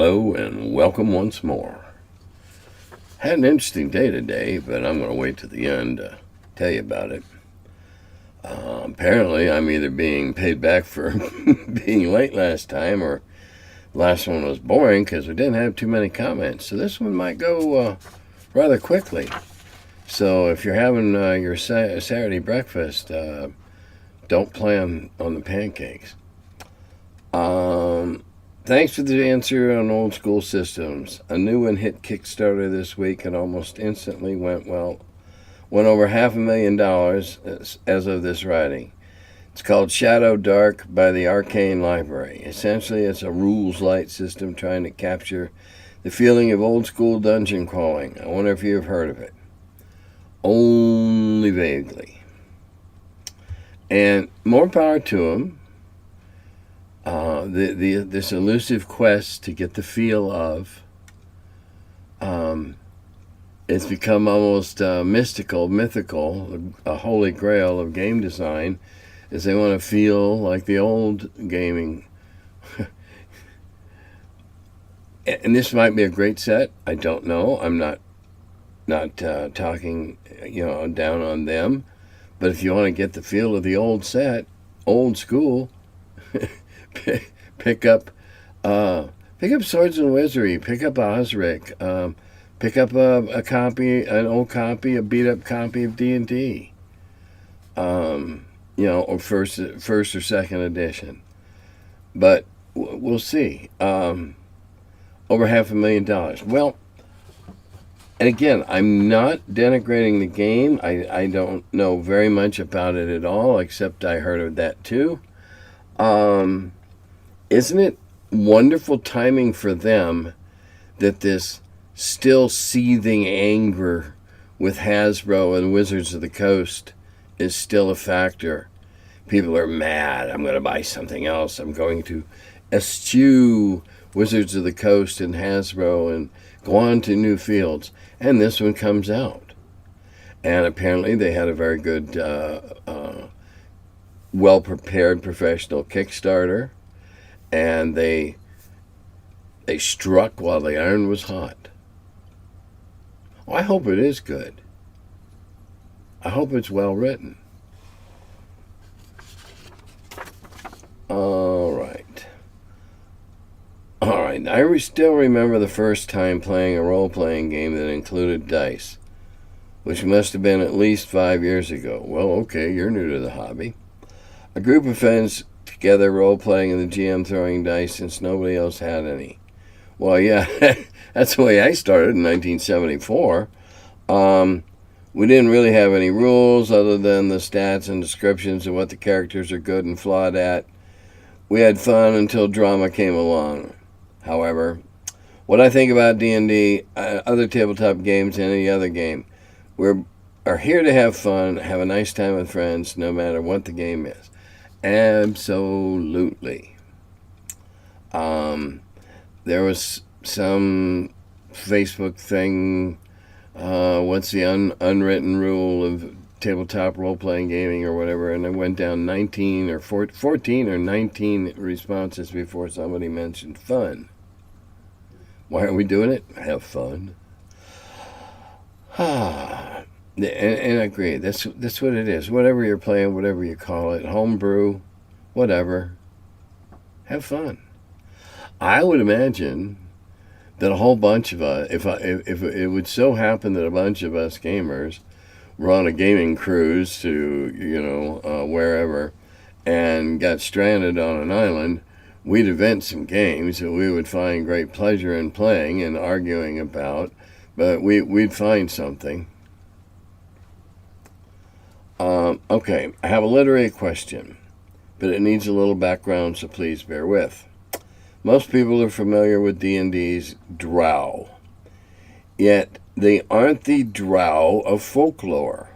Hello and welcome once more. Had an interesting day today, but I'm going to wait to the end to tell you about it. Apparently, I'm either being paid back for being late last time, or last one was boring because we didn't have too many comments. So this one might go rather quickly. So if you're having your Saturday breakfast, don't plan on the pancakes. Thanks for the answer on old school systems. A new one hit Kickstarter this week and almost instantly went over $500,000 as of this writing. It's called Shadow Dark by the Arcane Library. Essentially, it's a rules light system trying to capture the feeling of old school dungeon crawling. I wonder if you have heard of it. Only vaguely. And more power to them. This elusive quest to get the feel of, it's become almost mythical, a holy grail of game design, is they want to feel like the old gaming. And this might be a great set. I don't know. I'm not talking, down on them. But if you want to get the feel of the old set, old school, pick up Swords and Wizardry, pick up Osric, pick up an old copy, a beat up copy of D&D, or first or second edition. But we'll see. Over $500,000. Well, and again, I'm not denigrating the game. I don't know very much about it at all, except I heard of that too. Isn't it wonderful timing for them that this still seething anger with Hasbro and Wizards of the Coast is still a factor? People are mad. I'm going to buy something else. I'm going to eschew Wizards of the Coast and Hasbro and go on to new fields. And this one comes out. And apparently they had a very good, well-prepared professional Kickstarter. And they struck while the iron was hot. Well, I hope it is good. I hope it's well written. All right. I still remember the first time playing a role-playing game that included dice, which must have been at least 5 years ago. Well, okay, you're new to the hobby. A group of friends together role-playing and the GM throwing dice since nobody else had any. Well, yeah, that's the way I started in 1974. We didn't really have any rules other than the stats and descriptions of what the characters are good and flawed at. We had fun until drama came along. However, what I think about D&D, other tabletop games, and any other game, we are here to have fun, have a nice time with friends, no matter what the game is. Absolutely. There was some Facebook thing, what's the unwritten rule of tabletop role-playing gaming or whatever, and it went down 14 or 19 responses before somebody mentioned fun. Why are we doing it? Have fun. And I agree. That's what it is. Whatever you're playing, whatever you call it, homebrew, whatever, have fun. I would imagine that a whole bunch of us, if it would so happen that a bunch of us gamers were on a gaming cruise to wherever, and got stranded on an island, we'd invent some games that we would find great pleasure in playing and arguing about, but we'd find something. Okay, I have a literary question, but it needs a little background, so please bear with. Most people are familiar with D&D's drow, yet they aren't the drow of folklore.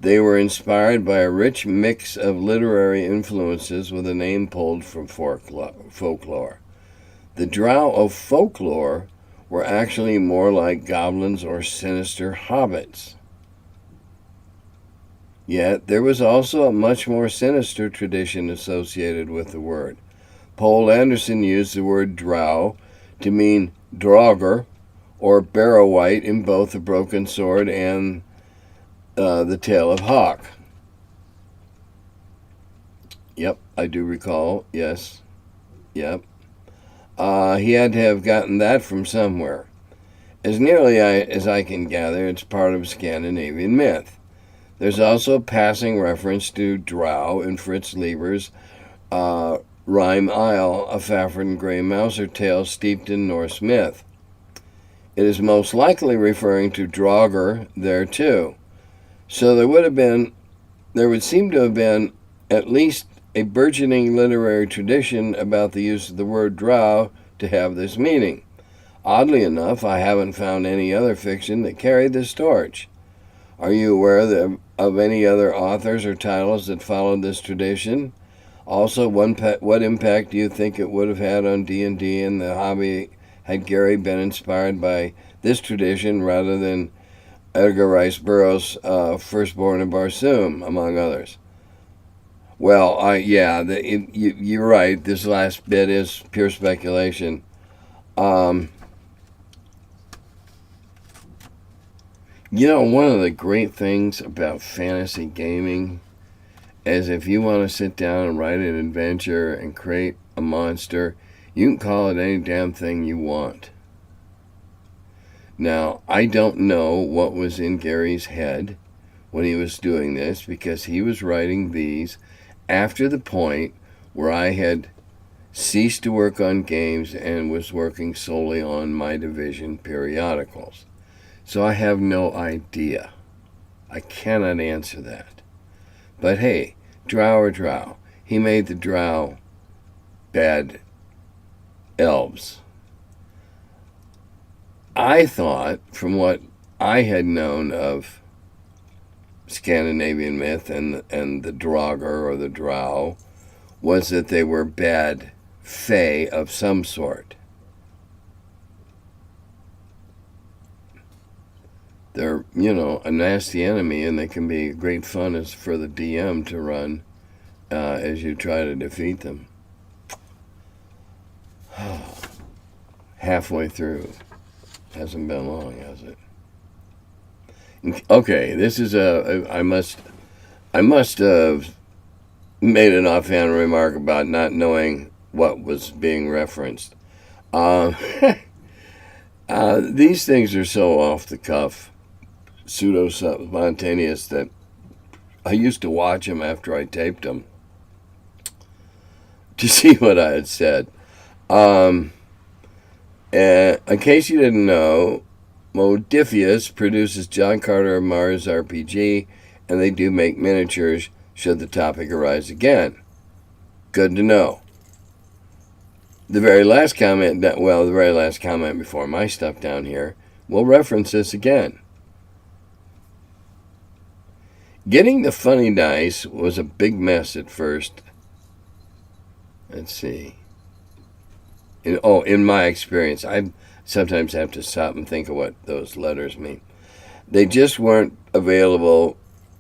They were inspired by a rich mix of literary influences with a name pulled from folklore. The drow of folklore were actually more like goblins or sinister hobbits. Yet there was also a much more sinister tradition associated with the word. Poul Anderson used the word drow to mean draugr or barrow wight in both the broken sword and the tail of hawk. Yep, I do recall. Yes. Yep. He had to have gotten that from somewhere. As nearly as I can gather, it's part of Scandinavian myth. There's also a passing reference to drow in Fritz Leiber's Rime Isle, a Fafhrd grey mouser tale steeped in Norse myth. It is most likely referring to draugr there too. So there would seem to have been at least a burgeoning literary tradition about the use of the word drow to have this meaning. Oddly enough, I haven't found any other fiction that carried this torch. Are you aware of any other authors or titles that followed this tradition? Also, what impact do you think it would have had on D&D and the hobby had Gary been inspired by this tradition rather than Edgar Rice Burroughs' Firstborn of Barsoom, among others? Well, you're right. This last bit is pure speculation. One of the great things about fantasy gaming is if you want to sit down and write an adventure and create a monster, you can call it any damn thing you want. Now, I don't know what was in Gary's head when he was doing this, because he was writing these after the point where I had ceased to work on games and was working solely on my division periodicals. So I have no idea. I cannot answer that. But hey, drow or drow. He made the drow bad elves. I thought, from what I had known of Scandinavian myth and the draugr or the drow, was that they were bad fae of some sort. They're, a nasty enemy, and they can be great fun for the DM to run as you try to defeat them. Halfway through. Hasn't been long, has it? Okay, this is I must have made an offhand remark about not knowing what was being referenced. These things are so off the cuff, pseudo-spontaneous, that I used to watch them after I taped them to see what I had said. In case you didn't know, Modifius produces John Carter of Mars RPG, and they do make miniatures should the topic arise again. Good to know. The very last comment before my stuff down here, we'll reference this again. Getting the funny dice was a big mess at first. Let's see. In my experience, I sometimes have to stop and think of what those letters mean. They just weren't available,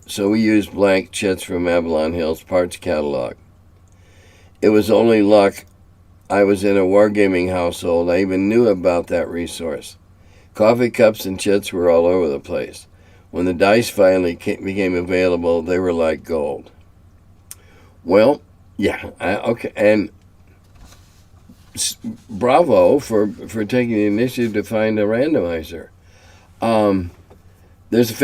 so we used blank chits from Avalon Hill's parts catalog. It was only luck I was in a wargaming household. I even knew about that resource. Coffee cups and chits were all over the place. When the dice finally became available, they were like gold. Well, yeah, okay, and bravo for taking the initiative to find a randomizer. There's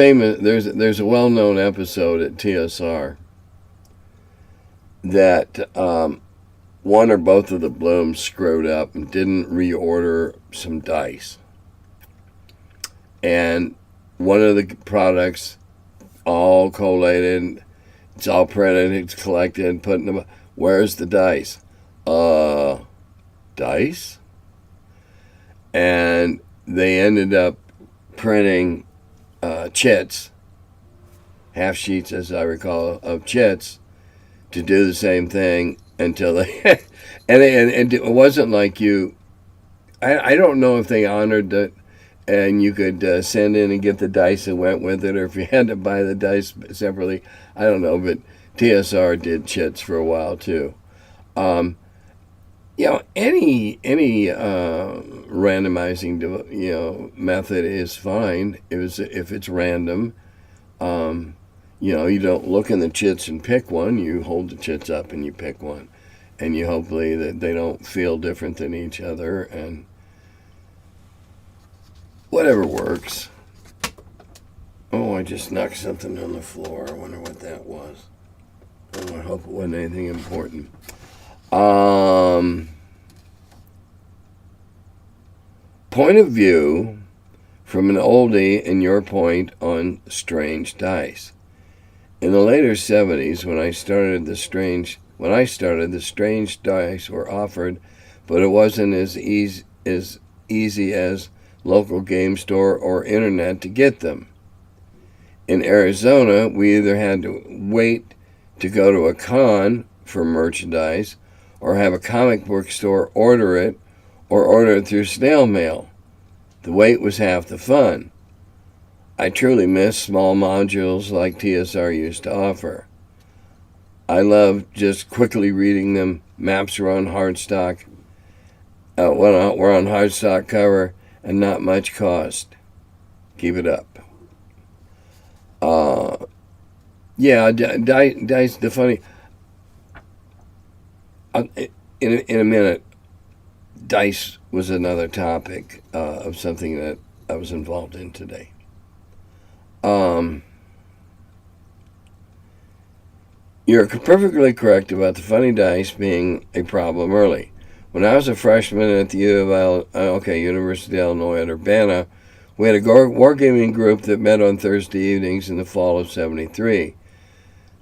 a well-known episode at TSR that one or both of the Blooms screwed up and didn't reorder some dice, and one of the products all collated, it's all printed, it's collected, put in the. Where's the dice? Dice? And they ended up printing chits, half sheets as I recall, of chits to do the same thing until they and it wasn't like I don't know if they honored that and you could send in and get the dice that went with it, or if you had to buy the dice separately. I don't know, but TSR did chits for a while too. Any randomizing method is fine if it's random. You don't look in the chits and pick one. You hold the chits up and you pick one, and you hopefully that they don't feel different than each other, and whatever works. Oh, I just knocked something on the floor. I wonder what that was. Oh, I hope it wasn't anything important. Point of view from an oldie and your point on strange dice. In the later 70s, when I started, the strange dice were offered, but it wasn't as easy as local game store or internet to get them. In Arizona, we either had to wait to go to a con for merchandise, or have a comic book store order it, or order it through snail mail. The wait was half the fun. I truly miss small modules like TSR used to offer. I love just quickly reading them. Maps were on hardstock. Were on hardstock cover and not much cost. Keep it up. Dice. The funny. In a minute, dice was another topic of something that I was involved in today. You're perfectly correct about the funny dice being a problem early. When I was a freshman at the University of Illinois at Urbana, we had a wargaming group that met on Thursday evenings in the fall of '73.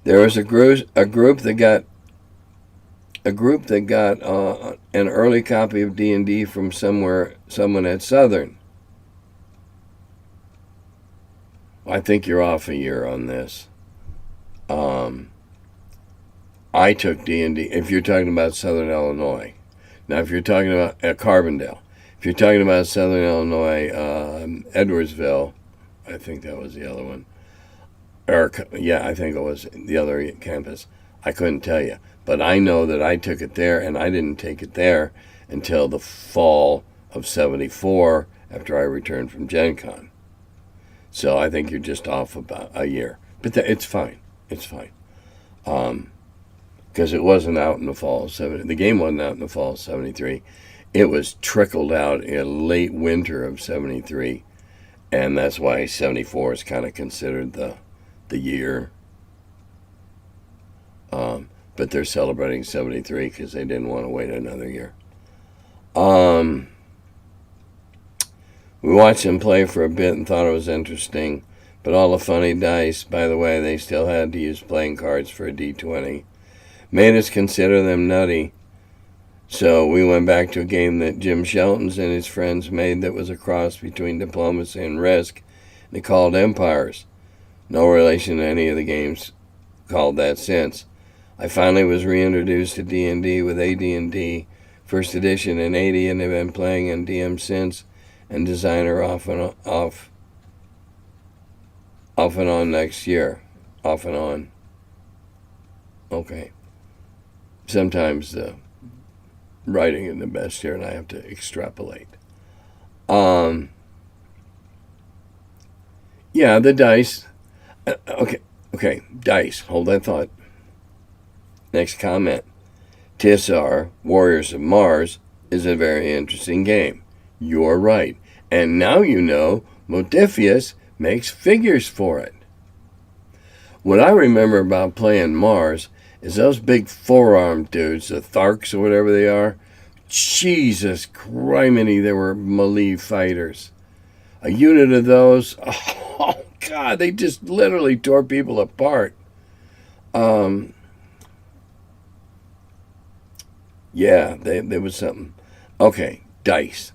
There was a group that got an early copy of D&D from someone at Southern. I think you're off a year on this. I took D&D, if you're talking about Southern Illinois. Now, if you're talking about Carbondale, if you're talking about Southern Illinois, Edwardsville, I think that was the other one. I think it was the other campus. I couldn't tell you. But I know that I took it there, and I didn't take it there until the fall of '74 after I returned from Gen Con. So I think you're just off about a year. But it's fine. It's fine. Because it wasn't out in the fall of '70. The game wasn't out in the fall of '73. It was trickled out in late winter of '73. And that's why '74 is kind of considered the year. But they're celebrating '73 because they didn't want to wait another year. We watched them play for a bit and thought it was interesting, but all the funny dice, by the way, they still had to use playing cards for a D20, made us consider them nutty. So we went back to a game that Jim Shelton's and his friends made that was a cross between Diplomacy and Risk. They called Empires. No relation to any of the games called that since. I finally was reintroduced to D&D with AD&D First Edition in '80, and have been playing in DM since, and Designer off and on next year. Off and on. Okay. Sometimes the writing isn't the best here, and I have to extrapolate. The dice. Okay, dice. Hold that thought. Next comment. TSR, Warriors of Mars, is a very interesting game. You're right. And now you know Modifius makes figures for it. What I remember about playing Mars is those big four-armed dudes, the Tharks or whatever they are. Jesus criminy, they were melee fighters. A unit of those, oh God, they just literally tore people apart. There was something. Okay, dice.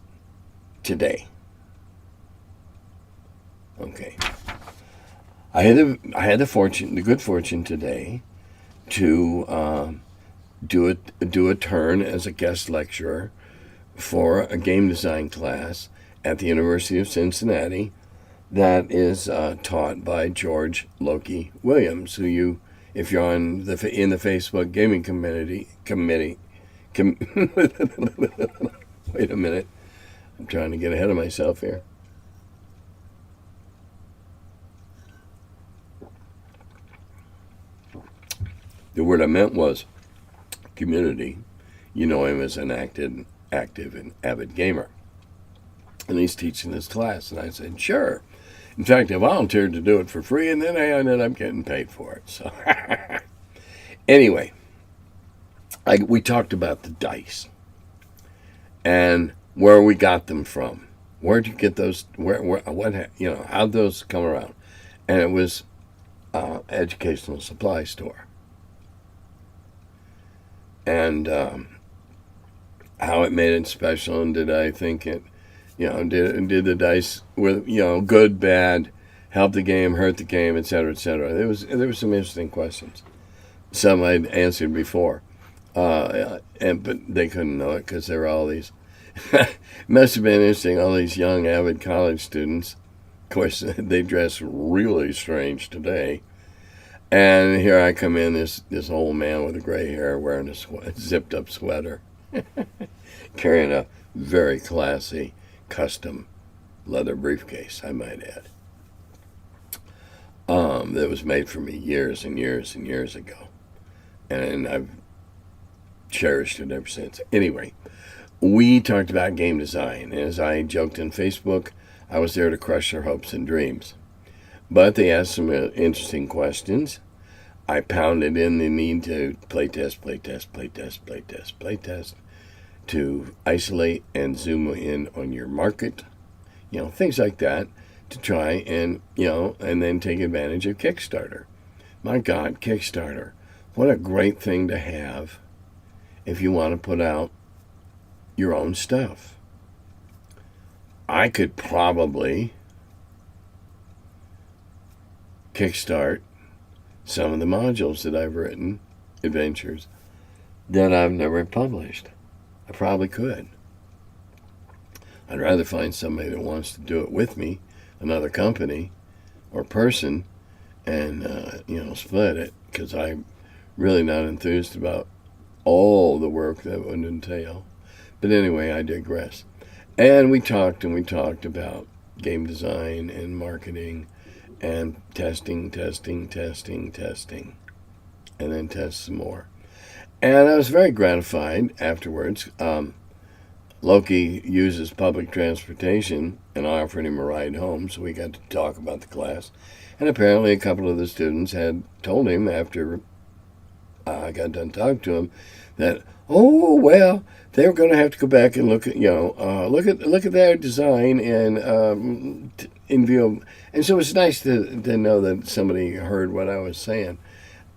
Today. Okay. I had the good fortune today to do a turn as a guest lecturer for a game design class at the University of Cincinnati that is taught by George Loki Williams, who if you're in the Facebook gaming committee, Wait a minute. I'm trying to get ahead of myself here. The word I meant was community. You know him as an active and avid gamer. And he's teaching this class. And I said, sure. In fact, I volunteered to do it for free, and then I ended up getting paid for it. So, anyway, we talked about the dice and where we got them from. Where'd you get those? How'd those come around? And it was educational supply store. And how it made it special, and did I think it, did the dice with, good, bad, help the game, hurt the game, etc., etc. There were some interesting questions. Some I'd answered before, but they couldn't know it because there were all these. It must have been interesting. All these young, avid college students. Of course, they dress really strange today. And here I come in, this old man with a gray hair wearing a zipped up sweater, carrying a very classy custom leather briefcase, I might add, that was made for me years and years and years ago. And I've cherished it ever since. Anyway, we talked about game design. As I joked on Facebook, I was there to crush their hopes and dreams. But they asked some interesting questions. I pounded in the need to playtest, to isolate and zoom in on your market, things like that, to try and, and then take advantage of Kickstarter. My God, Kickstarter, what a great thing to have if you want to put out your own stuff. I could probably kickstart some of the modules that I've written, adventures, that I've never published. I probably could. I'd rather find somebody that wants to do it with me, another company or person, and split it, because I'm really not enthused about all the work that would entail. But anyway, I digress. And we talked about game design and marketing and testing, and then test some more. And I was very gratified afterwards. Loki uses public transportation, and I offered him a ride home, so we got to talk about the class. And apparently a couple of the students had told him after I got done talking to him that, oh, well, they were going to have to go back and look at, look at their design and in view of, and so it's nice to know that somebody heard what I was saying.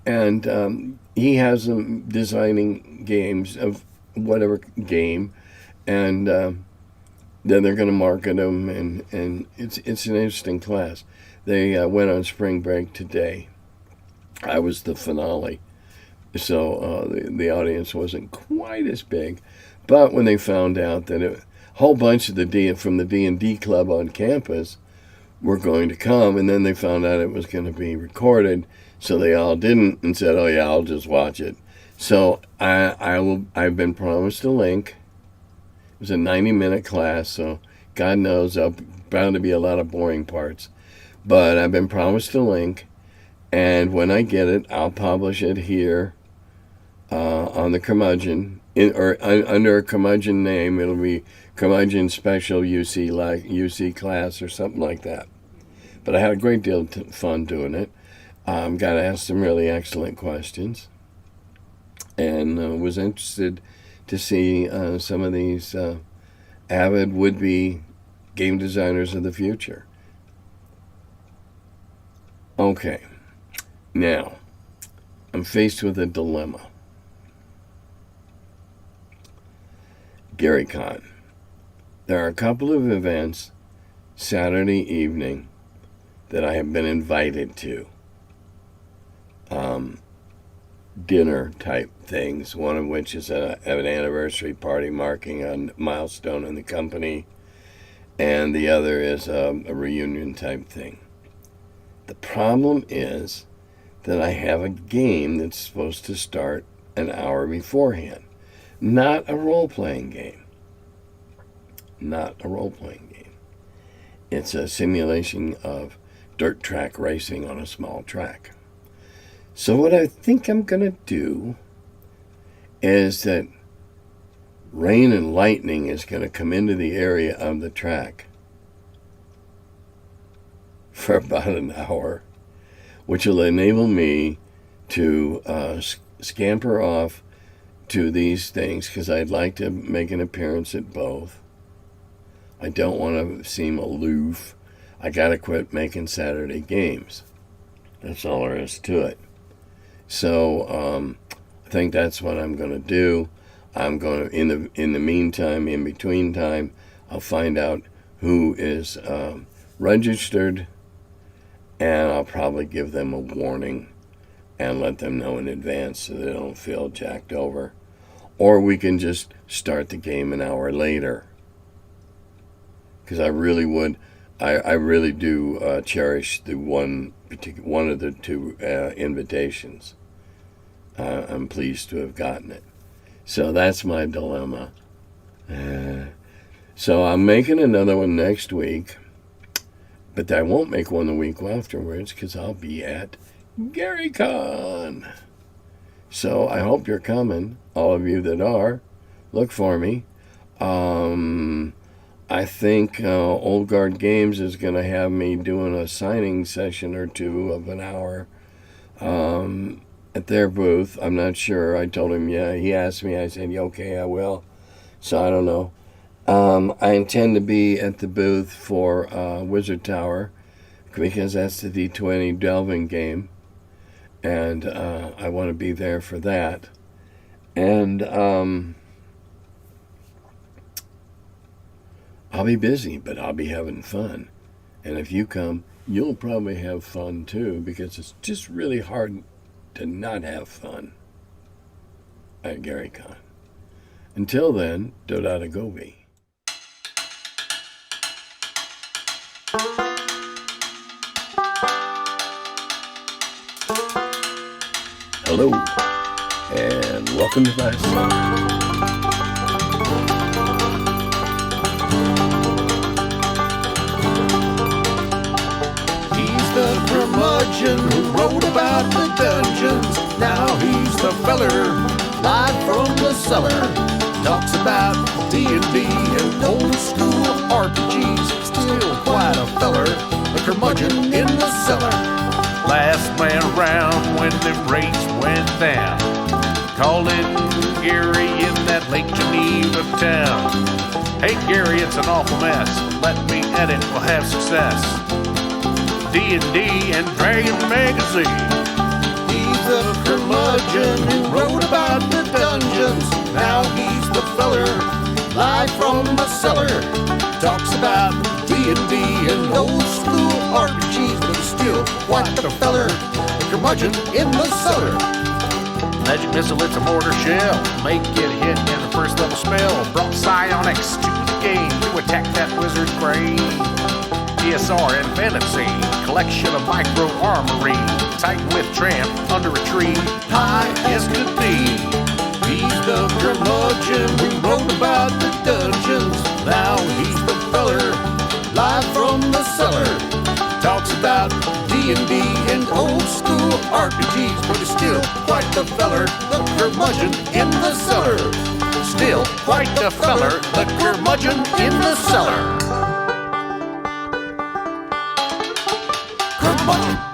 And he has them designing games of whatever game, and then they're going to market them, and it's an interesting class. They went on spring break today. I was the finale, so the audience wasn't quite as big. But when they found out that a whole bunch of from the D&D club on campus were going to come, and then they found out it was going to be recorded, so they all didn't, and said, "Oh yeah, I'll just watch it." So I've been promised a link. It was a 90-minute class, so God knows there's bound to be a lot of boring parts. But I've been promised a link, and when I get it, I'll publish it here on the Curmudgeon, under a Curmudgeon name. It'll be Curmudgeon Special UC class or something like that. But I had a great deal of fun doing it. Got to ask some really excellent questions, and was interested to see some of these avid would-be game designers of the future. Okay, now I'm faced with a dilemma. GaryCon. There are a couple of events Saturday evening that I have been invited to. Dinner type things, one of which is an anniversary party marking a milestone in the company, and the other is a reunion type thing. The problem is that I have a game that's supposed to start an hour beforehand. Not a role-playing game. Not a role-playing game. It's a simulation of dirt track racing on a small track. So what I think I'm going to do is that rain and lightning is going to come into the area of the track for about an hour, which will enable me to scamper off to these things, because I'd like to make an appearance at both. I don't want to seem aloof. I got to quit making Saturday games. That's all there is to it. So I think that's what I'm going to do. I'm going to, in the meantime, in between time, I'll find out who is registered, and I'll probably give them a warning and let them know in advance so they don't feel jacked over. Or we can just start the game an hour later. Because I really would, I really do cherish the one of the two invitations. I'm pleased to have gotten it. So that's my dilemma. So I'm making another one next week, but I won't make one the week afterwards because I'll be at GaryCon. So I hope you're coming. All of you that are, look for me. I think Old Guard Games is going to have me doing a signing session or two of an hour at their booth. I'm not sure. I told him, yeah. He asked me. I said, yeah, okay, I will. So I don't know. I intend to be at the booth for Wizard Tower because that's the D20 delving game. And I want to be there for that. And I'll be busy, but I'll be having fun. And if you come, you'll probably have fun too, because it's just really hard to not have fun at GaryCon. Until then, Dodada Gobi. Hello, and welcome to my cellar. He's the curmudgeon who wrote about the dungeons. Now he's the feller, live from the cellar. Talks about D&D and old school RPGs. Still quite a feller, the curmudgeon in the cellar. Last man around when them rates went down. Called it Gary in that Lake Geneva town. Hey Gary, it's an awful mess. Let me edit, we'll have success. D&D and Dragon Magazine. He's a curmudgeon who wrote about the dungeons. Now he's the feller, live from the cellar. Talks about D&D and old school RPGs, but he's still quite the feller, the curmudgeon in the cellar. Magic missile, it's a mortar shell. Make it hit in the first level spell. Brought psionics to the game to attack that wizard's brain. DSR and fantasy, collection of micro armory. Titan with tramp under a tree, high as could be. He's the curmudgeon who wrote about the dungeons. Now he's the feller, live from the cellar. Talks about D&D and old school RPGs, but he's still quite the feller, the curmudgeon in the cellar. Still quite the feller, the curmudgeon in the cellar. Curmudgeon.